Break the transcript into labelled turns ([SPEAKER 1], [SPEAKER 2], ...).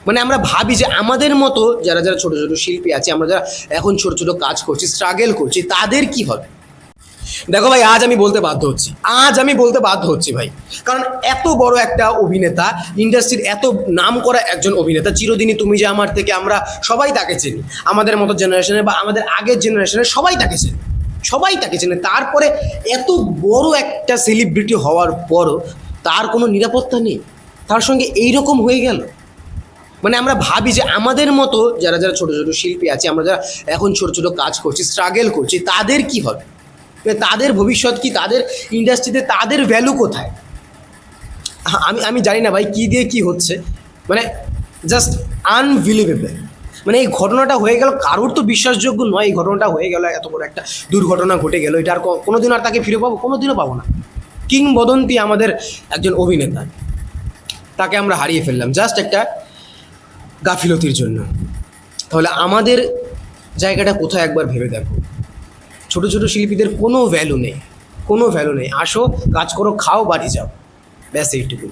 [SPEAKER 1] মানে আমরা ভাবি যে আমাদের মতো যারা যারা ছোট ছোট শিল্পী আছে, আমরা যারা এখন ছোট ছোট কাজ করছি, স্ট্রাগল করছি, তাদের কি হবে। দেখো ভাই, আজ আমি বলতে বাধ্য হচ্ছি ভাই, কারণ এত বড় একটা অভিনেতা, ইন্ডাস্ট্রির এত নাম করা একজন অভিনেতা, চিরদিনই তুমি যে আমার থেকে আমরা সবাই তাকে চিনি, আমাদের মতো জেনারেশনের বা আমাদের আগের জেনারেশনের সবাই তাকে চেনে, তারপরে এত বড় একটা সেলিব্রিটি হওয়ার পরও তার কোনো নিরাপত্তা নেই, তার সঙ্গে এইরকম হয়ে গেল। মানে আমরা ভাবি যে আমাদের মতো যারা যারা ছোট ছোট শিল্পী আছে, আমরা যারা এখন ছোট ছোট কাজ করছি, স্ট্রাগল করছি, তাদের কি হবে, তাদের ভবিষ্যৎ কি, তাদের ইন্ডাস্ট্রিতে তাদের ভ্যালু কোথায়। আমি জানি না ভাই কী দিয়ে কী হচ্ছে, মানে জাস্ট আনবিলিভেবল। মানে এই ঘটনাটা হয়ে গেল, কারোর তো বিশ্বাসযোগ্য নয়। এই ঘটনাটা হয়ে গেল, এত বড় একটা দুর্ঘটনা ঘটে গেল, এটা আর কোনোদিন আর তাকে ফিরে পাবো? কোনোদিনও পাবো না। কিংবদন্তি আমাদের একজন অভিনেতা, তাকে আমরা হারিয়ে ফেললাম জাস্ট একটা গাফিলতির জন্য। তাহলে আমাদের জায়গাটা কোথায় একবার ভেবে দেখো। ছোট ছোট শিল্পীদের কোনো ভ্যালু নেই। আসো, কাজ করো, খাও, বাড়ি যাও, ব্যাস এইটুকু।